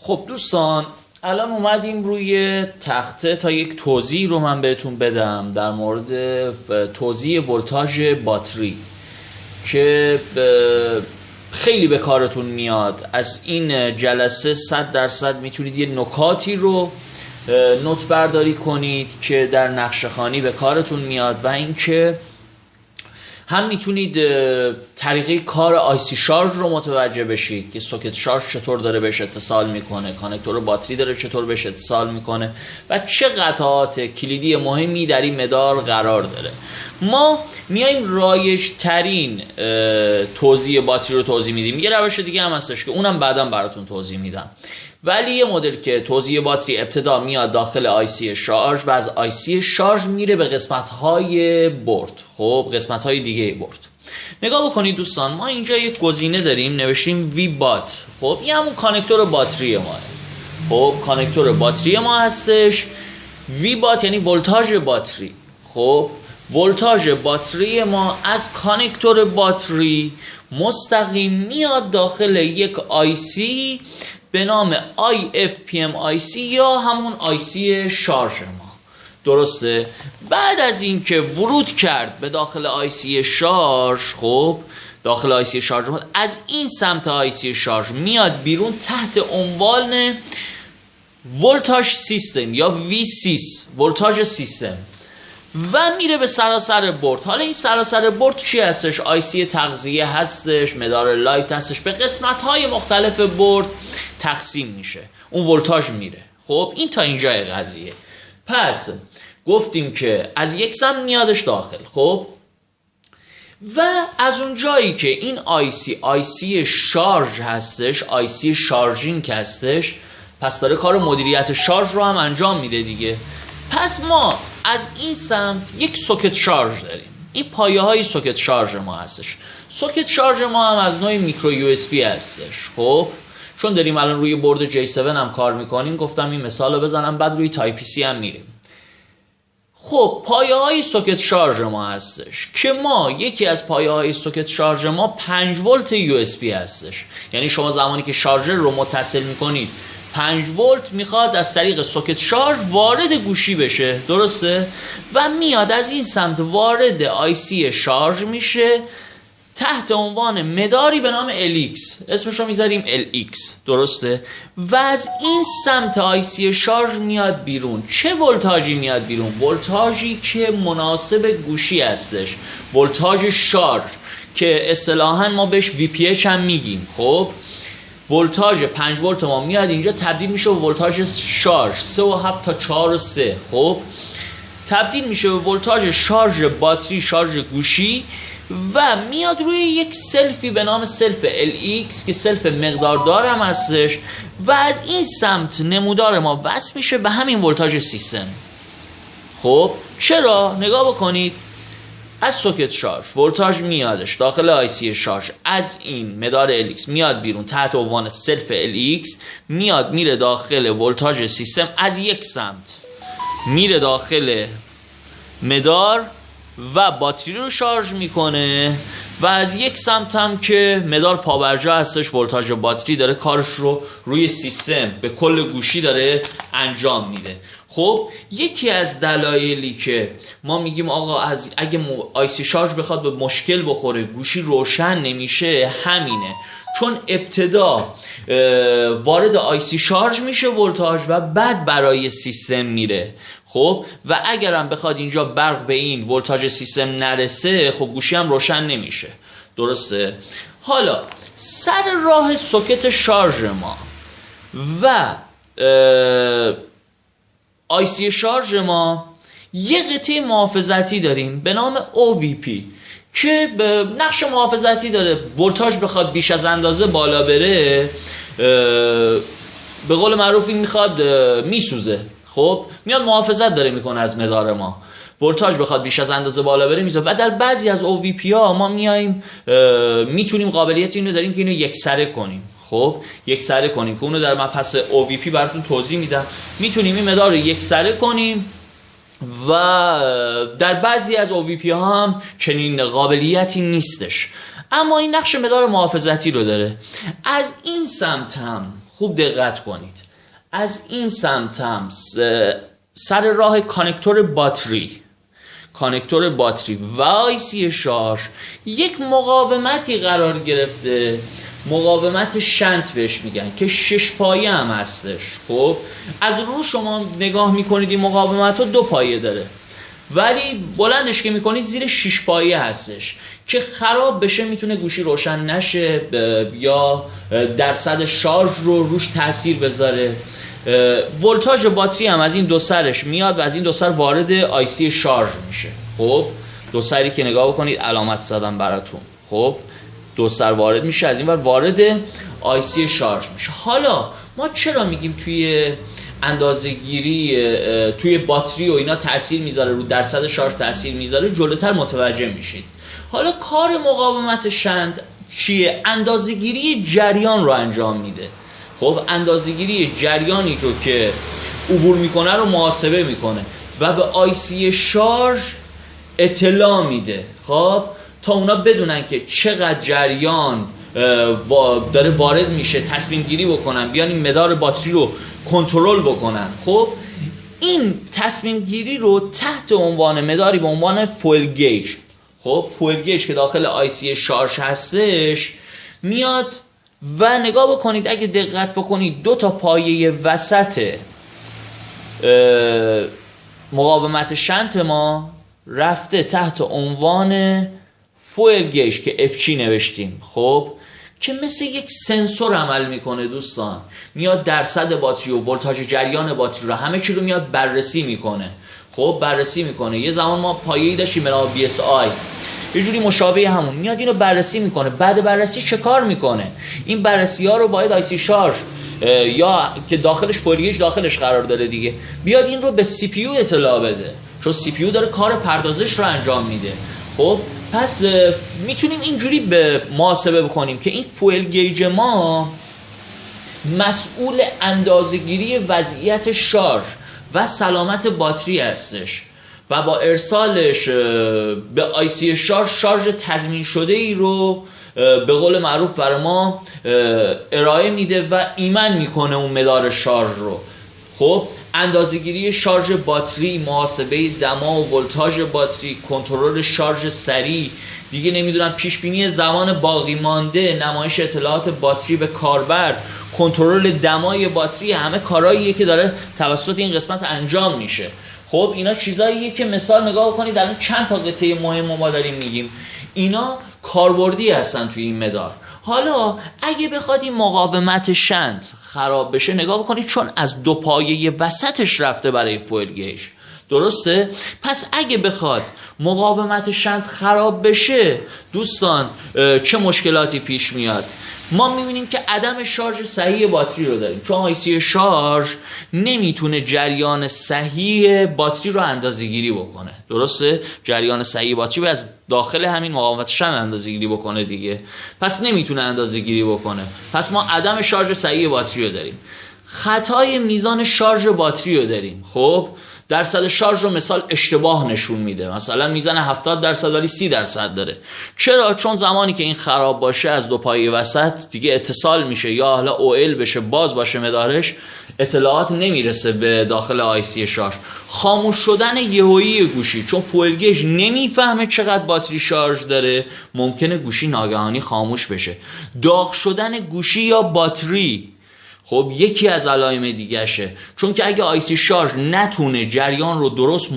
خب دوستان، الان اومدیم روی تخته تا یک توضیح رو من بهتون بدم در مورد توضیح ولتاژ باتری که خیلی به کارتون میاد. از این جلسه 100% میتونید یه نکاتی رو نوت برداری کنید که در نقشه خوانی به کارتون میاد و اینکه هم میتونید طریقه کار آیسی شارژ رو متوجه بشید که سوکت شارژ چطور داره بهش اتصال میکنه، کانکتور باتری داره چطور بهش اتصال میکنه و چه قطعات کلیدی مهمی در این مدار قرار داره. ما میایم رایج ترین توزیع باتری رو توضیح میدیم. یه روش دیگه هم هستش که اونم بعداً براتون توضیح میدم، ولی یه مدل که توزیع باتری ابتدا میاد داخل آیسی شارژ و از آیسی شارژ میره به قسمت‌های برد، خب قسمت‌های دیگه برد. نگاه بکنید دوستان، ما اینجا یک گزینه داریم نوشتیم وی بات. خب این همون کانکتور باتری ماه. خب کانکتور باتری ما هستش. وی بات یعنی ولتاژ باتری. خب ولتاژ باتری ما از کانکتور باتری مستقیم میاد داخل یک آیسی به نام IFPM IC یا همون آیسی شارژ ما. درسته؟ بعد از اینکه ورود کرد به داخل آیسی شارژ، خب داخل آیسی شارژ ما از این سمت آیسی شارژ میاد بیرون تحت عنوان ولتاژ سیستم یا V6 ولتاژ سیستم و میره به سراسر بورد. حالا این سراسر بورد چی هستش؟ آیسی تغذیه هستش، مدار لایت هستش، به قسمت های مختلف بورد تقسیم میشه، اون ولتاژ میره. خب این تا اینجای قضیه. پس گفتیم که از یک سمت میادش داخل، خب و از اون جایی که این آیسی شارژ هستش، آیسی شارژینگ هستش، پس داره کار مدیریت شارژ رو هم انجام میده دیگه. پس ما از این سمت یک سوکت شارژ داریم. این پایه های سوکت شارژ ما هستش. سوکت شارژ ما هم از نوع میکرو یو اس بی هستش. خب چون داریم الان روی بورد J7 هم کار میکنیم گفتم این مثال رو بزنم، بعد روی تایپ سی هم میریم. خب پایه های سوکت شارژ ما هستش که ما یکی از پایه های سوکت شارژ ما 5 ولت یو اس بی هستش. یعنی شما زمانی که شارژر رو متصل میکنید 5 ولت میخواد از طریق سوکت شارژ وارد گوشی بشه، درسته؟ و میاد از این سمت وارد آیسی شارژ میشه تحت عنوان مداری به نام LX، اسمش رو میذاریم LX، درسته؟ و از این سمت آیسی شارژ میاد بیرون. چه ولتاژی میاد بیرون؟ ولتاژی که مناسب گوشی هستش، ولتاژ شارژ که اصطلاحاً ما بهش VPH هم میگیم. خب ولتاژ 5 ولت ما میاد اینجا تبدیل میشه به ولتاژ شارژ 3.7 تا 4.3. خب تبدیل میشه به ولتاژ شارژ باتری، شارژ گوشی و میاد روی یک سلفی به نام سلف LX که سلف مقداردار هم هستش و از این سمت نمودار ما وصل میشه به همین ولتاژ سیستم. خب چرا؟ نگاه بکنید، از سوکت شارژ ولتاژ میادش داخل آیسی شارژ، از این مدار LX میاد بیرون تحت عنوان سلف LX، میاد میره داخل ولتاژ سیستم، از یک سمت میره داخل مدار و باتری رو شارژ میکنه و از یک سمت هم که مدار پابرجا هستش، ولتاژ باتری داره کارش رو روی سیستم به کل گوشی داره انجام میده. خب یکی از دلایلی که ما میگیم آقا اگه آیسی شارژ بخواد به مشکل بخوره گوشی روشن نمیشه همینه، چون ابتدا وارد آیسی شارژ میشه ولتاژ و بعد برای سیستم میره. خب و اگرم بخواد اینجا برق به این ولتاژ سیستم نرسه خب گوشی هم روشن نمیشه، درسته؟ حالا سر راه سوکت شارژ ما و آیسی شارژ ما یه قطعه محافظتی داریم به نام OVP که نقش محافظتی داره. ولتاژ بخواد بیش از اندازه بالا بره به قول معروف این میخواد میسوزه. خب میاد محافظت داره میکنه از مدار ما. ولتاژ بخواد بیش از اندازه بالا بره میسوزه و در بعضی از OVP ها ما میایم میتونیم قابلیت اینو داریم که اینو یکسره کنیم. خب یکسره کنیم که اونو در مبحث OVP براتون توضیح میدم. میتونیم این مدار رو یکسره کنیم و در بعضی از OVP ها هم چنین قابلیتی نیستش. اما این نقش مدار محافظتی رو داره. از این سمت هم خوب دقت کنید، از این سمت هم سر راه کانکتور باتری و آیسی شارژ یک مقاومتی قرار گرفته، مقاومت شنت بهش میگن که 6 پایه هم هستش. خب از رو شما نگاه میکنید این مقاومت رو 2 پایه داره، ولی بلندش که میکنید زیر 6 پایه هستش که خراب بشه میتونه گوشی روشن نشه یا درصد شارژ رو روش تاثیر بذاره. ولتاژ باتری هم از این 2 سرش میاد و از این 2 سر وارد آیسی شارژ میشه. خب 2 سری که نگاه بکنید علامت زدم براتون. خب 2 سر وارد میشه، از این ور وارد آیسی شارژ میشه. حالا ما چرا میگیم توی اندازه‌گیری توی باتری و اینا تاثیر میذاره، رو درصد شارژ تاثیر میذاره، جلوتر متوجه میشید. حالا کار مقاومت شنت چیه؟ اندازه‌گیری جریان رو انجام میده. خب اندازه‌گیری جریانی رو که عبور میکنه رو محاسبه میکنه و به آیسی شارژ اطلاع میده. خب تا اونا بدونن که چقدر جریان داره وارد میشه، تصمیم گیری بکنن، بیان این مدار باتری رو کنترل بکنن. خب این تصمیم گیری رو تحت عنوان مداری به عنوان فوئل گیج، خب فوئل گیج که داخل آیسی شارژ هستش میاد و نگاه بکنید، اگه دقت بکنید 2 تا پایه وسط مقاومت شنت ما رفته تحت عنوان فوئل گیج که FG نوشتیم. خب که مثل یک سنسور عمل میکنه دوستان، میاد درصد باتری و ولتاژ جریان باتری رو همه چی رو میاد بررسی میکنه. خب بررسی میکنه. یه زمان ما پایه‌ای داشتیم به نام BSI، یه جوری مشابه همون، میاد اینو بررسی میکنه. بعد بررسی چه کار میکنه؟ این بررسی ها رو باید آیسی شارژ یا که داخلش فوئل گیج داخلش قرار داره دیگه، بیاد این رو به CPU اطلاع بده، چون CPU داره کار پردازش رو انجام میده. خب پس میتونیم اینجوری به محاسبه بکنیم که این فوئل گیج ما مسئول اندازه‌گیری وضعیت شارژ و سلامت باتری هستش و با ارسالش به آیسی شارژ تضمین شده ای رو به قول معروف برای ما ارائه میده و ایمن میکنه اون مدار شارژ رو. خب اندازه‌گیری شارژ باتری، محاسبه دما و ولتاژ باتری، کنترل شارژ سریع، دیگه نمیدونم پیش بینی زمان باقی مانده، نمایش اطلاعات باتری به کاربر، کنترل دمای باتری، همه کارهاییه که داره توسط این قسمت انجام میشه. خب اینا چیزاییه که مثال نگاه کنید در چند تا قطعه مهم ما داریم میگیم، اینا کاربردی هستن توی این مدار. حالا اگه بخواد این مقاومت شنت خراب بشه، نگاه بکنید چون از 2 پایه وسطش رفته برای فوئل گیج، درسته؟ پس اگه بخواد مقاومت شنت خراب بشه دوستان چه مشکلاتی پیش میاد؟ ما میبینیم که عدم شارژ صحیح باتری رو داریم، چون آیسی شارژ نمیتونه جریان صحیح باتری رو اندازه‌گیری بکنه، درسته؟ جریان صحیح باتری رو از داخل همین مقاومت شنت اندازه‌گیری بکنه دیگه، پس نمیتونه اندازه‌گیری بکنه. پس ما عدم شارژ صحیح باتری رو داریم، خطای میزان شارژ باتری رو داریم. خب درصد شارژ رو مثال اشتباه نشون میده، مثلا میزنه 70% ولی 30% داره. چرا؟ چون زمانی که این خراب باشه از 2 پایه وسط دیگه اتصال میشه یا حالا OL بشه، باز باشه مدارش، اطلاعات نمیرسه به داخل آیسی شارژ. خاموش شدن یهویی گوشی، چون فوئل گیج نمیفهمه چقدر باتری شارژ داره، ممکنه گوشی ناگهانی خاموش بشه. داغ شدن گوشی یا باتری خب یکی از علائم دیگه شه، چون که اگه آیسی شارژ نتونه جریان رو درست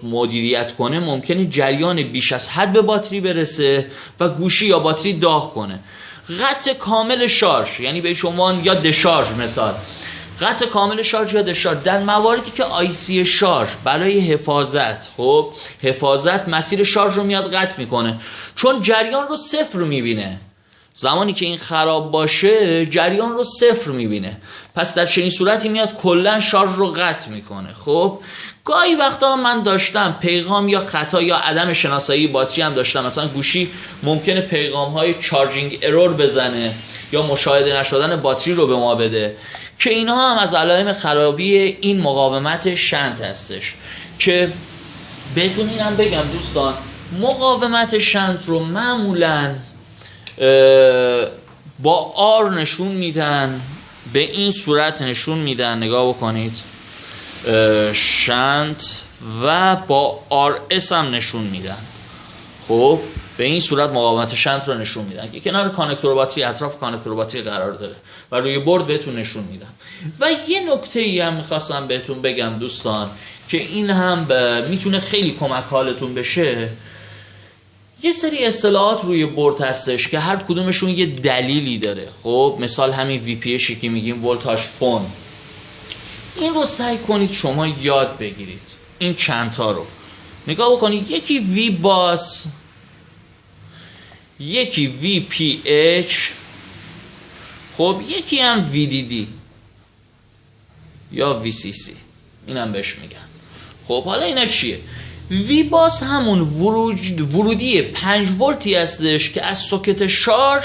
مدیریت کنه ممکنه جریان بیش از حد به باتری برسه و گوشی یا باتری داغ کنه. قطع کامل شارژ یعنی به شما یا دشارژ، مثال قطع کامل شارژ یا دشارژ در مواردی که آیسی شارژ برای حفاظت مسیر شارژ رو میاد قطع میکنه، چون جریان رو صفر میبینه. زمانی که این خراب باشه جریان رو صفر میبینه، پس در چنین صورتی میاد کلا شارژ رو قطع میکنه. خب گاهی وقتا من داشتم پیغام یا خطا یا عدم شناسایی باتری هم داشتم، مثلا گوشی ممکنه پیغام های چارجینگ ارور بزنه یا مشاهده نشدن باتری رو به ما بده، که اینها هم از علائم خرابی این مقاومت شنت هستش. که بهتون اینم بگم دوستان، مقاومت شنت رو معمولاً با آر نشون میدن، به این صورت نشون میدن، نگاه بکنید، شنت، و با آر اس هم نشون میدن. خب به این صورت مقاومت شنت رو نشون میدن که کنار کانکتور باتری، اطراف کانکتور باتری قرار داره و روی بورد بهتون نشون میدن. و یه نکته ای هم میخواستم بهتون بگم دوستان که این هم میتونه خیلی کمک حالتون بشه. یه سری اصطلاحات روی بورد هستش که هر کدومشون یه دلیلی داره. خب مثال همین وی پی اشی که میگیم ولتاژ فون، این رو سعی کنید شما یاد بگیرید. این چند تا رو نگاه بکنید، یکی وی باس، یکی وی پی اچ، خب یکی هم وی دی دی یا وی سی سی، اینم بهش میگن. خب حالا اینا چیه؟ وی باس همون ورودی 5 ولتی هستش که از سوکت شارژ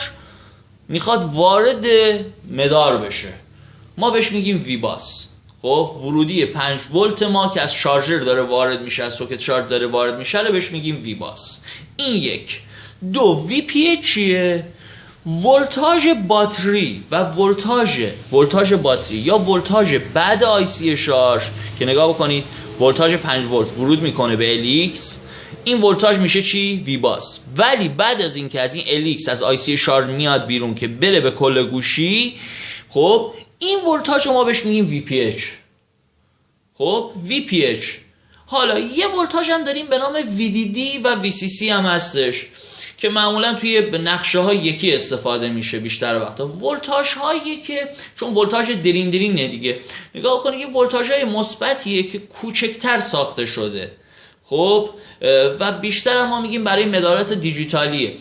میخواد وارد مدار بشه، ما بهش میگیم وی باس. خب ورودی 5 ولت ما که از شارژر داره وارد میشه، از سوکت شارژ داره وارد میشه رو بهش میگیم وی باس. این یک. دو، وی پی چیه؟ ولتاژ باتری و ولتاژ باتری یا ولتاژ بعد آی سی شارژ که نگاه بکنید ولتاژ 5 ولت ورود میکنه به الیکس، این ولتاژ میشه چی؟ وی باس. ولی بعد از این که از این الیکس از آی سی شارژ میاد بیرون که بره به کل گوشی، خب این ولتاژ رو ما بهش میگیم وی پی اچ. خب وی پی اچ. حالا یه ولتاژ هم داریم به نام وی دی دی و وی سی سی هم هستش که معمولا توی نقشه ها یکی استفاده میشه بیشتر وقتا. ولتاژ هایی که چون ولتاژ درینه دیگه، نگاه کنید یه ولتاژ های مثبتیه که کوچکتر ساخته شده. خب و بیشتر ما میگیم برای مدارات دیجیتالیه.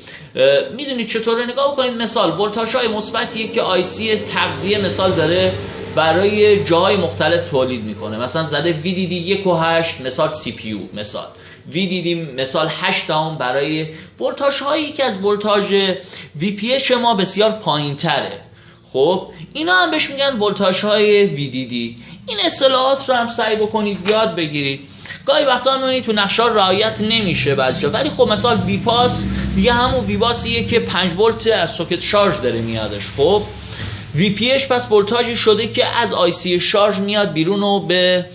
میدونید چطوره؟ نگاه کنید مثال ولتاژ های مثبتیه که آی سی تغذیه مثال داره برای جاهای مختلف تولید میکنه، مثلا زده وی دی دی 1.8 مثال سی پی یو، مثال وی دی دی مثال 8 دام برای ولتاژ هایی که از ولتاژ وی پی اچ ما بسیار پایین تره. خب اینا هم بهش میگن ولتاژ های وی دی دی. این اصطلاحات رو هم سعی بکنید یاد بگیرید. گاهی وقتا میبینید تو نقشه‌ها رعایت نمیشه بعضی‌جا، ولی خب مثلا وی پاس دیگه همون وی باسیه که 5 ولت از سوکت شارژ داره میادش. خب وی پی اچ پس ولتاژی شده که از آی سی شارژ میاد بیرون و به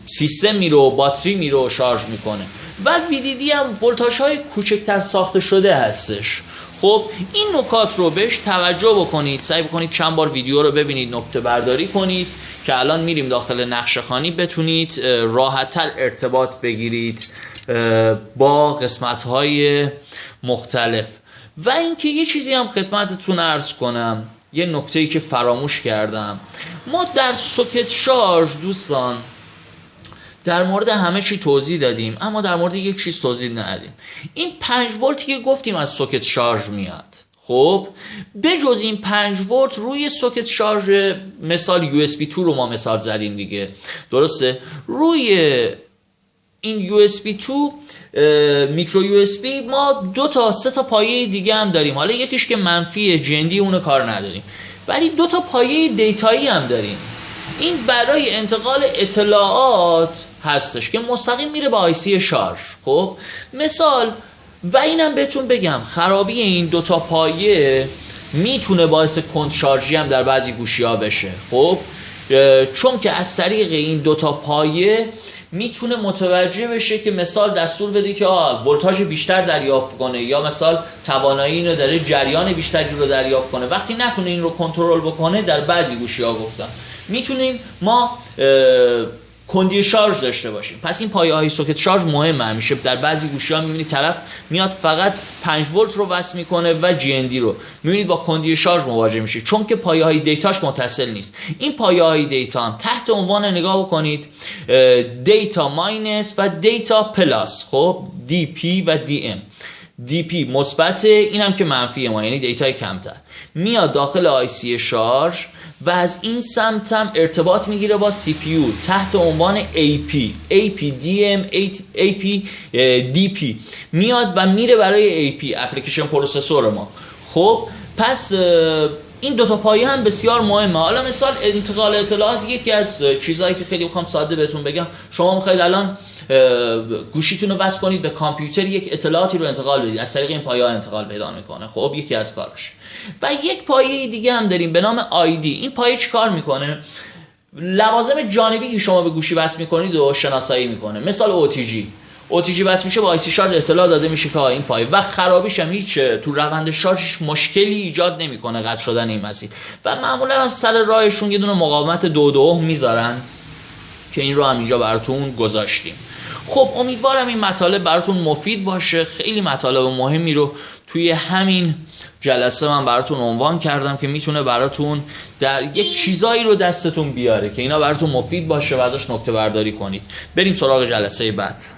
سیستم میره و باتری میره و شارژ میکنه. و وی دی دی هم ولتاژهای کوچکتر ساخته شده هستش. خب این نکات رو بهش توجه بکنید، سعی بکنید چند بار ویدیو رو ببینید، نکته برداری کنید که الان میریم داخل نقشه خوانی بتونید راحت‌تر ارتباط بگیرید با قسمت‌های مختلف. و اینکه یه چیزی هم خدمتتون عرض کنم، یه نکته‌ای که فراموش کردم، ما در سوکت شارژ دوستان در مورد همه چی توضیح دادیم، اما در مورد یک چیز توضیح ندادیم. این 5 ولتی که گفتیم از سوکت شارژ میاد، خب بجز این 5 ولت روی سوکت شارژ مثال یو اس بی 2 رو ما مثال زدیم دیگه، درسته؟ روی این یو اس بی 2 میکرو یو اس بی ما 2 تا 3 تا پایه دیگه هم داریم. حالا یکیش که منفی جندی اون کار نداریم، ولی 2 تا پایه دیتایی هم داریم. این برای انتقال اطلاعات هستش که مستقیم میره به آی سی شارژ. خب مثال، و اینم بهتون بگم خرابی این 2 تا پایه میتونه باعث کند شارژی هم در بعضی گوشی ها بشه. خب چون که از طریق این 2 تا پایه میتونه متوجه بشه که مثال دستور بده که ولتاژ بیشتر دریافت کنه، یا مثال توانایی اینو داره جریان بیشتری رو دریافت کنه. وقتی نتونه این رو کنترل بکنه، در بعضی گوشی ها گفتم میتونیم ما کندی شارژ داشته باشیم. پس این پایه های سوکت شارژ مهمه. همیشه در بعضی گوشی ها میبینید طرف میاد فقط 5 ولت رو وصل میکنه و جی ان دی رو، میبینید با کندی شارژ مواجه میشه چون که پایه های دیتاش متصل نیست. این پایه های دیتا هم تحت عنوان نگاه بکنید دیتا ماینس و دیتا پلاس، خب دی پی و دی ام. دی پی مثبت، اینم که منفی ما، یعنی دیتای کمتر میاد داخل آی سی شارژ و از این سمت هم ارتباط میگیره با سی پی یو تحت عنوان AP DM AP DP میاد و میره برای AP اپلیکیشن پروسسور ما. خب پس این 2 تا پایه هم بسیار مهمه. حالا مثال انتقال اطلاعات یکی از چیزهایی که خیلی بخوام ساده بهتون بگم، شما میخواید الان گوشیتون رو وصل کنید به کامپیوتر، یک اطلاعاتی رو انتقال بدید، از طریق این پایه ها انتقال پیدا میکنه. خب یکی از کاراش. و یک پایه دیگه هم داریم به نام آیدی. این پایه چیکار میکنه؟ لوازم جانبی که شما به گوشی وصل میکنید و شناسایی میکنه. مثال OTG وصل میشه با IC شارژ اطلاع داده میشه که این پایه وقت خرابیش هم هیچ تو روند شارژش مشکلی ایجاد نمیکنه قطع شدن این مسیر. و معمولا هم سر راهشون یه دونه مقاومت 2 میذارن که این رو هم اینجا براتون گذاشتیم. خب امیدوارم این مطالب براتون مفید باشه. خیلی مطالب مهمی رو توی همین جلسه من براتون عنوان کردم که میتونه براتون در یک چیزایی رو دستتون بیاره که اینا براتون مفید باشه و ازش نکته برداری کنید. بریم سراغ جلسه بعد.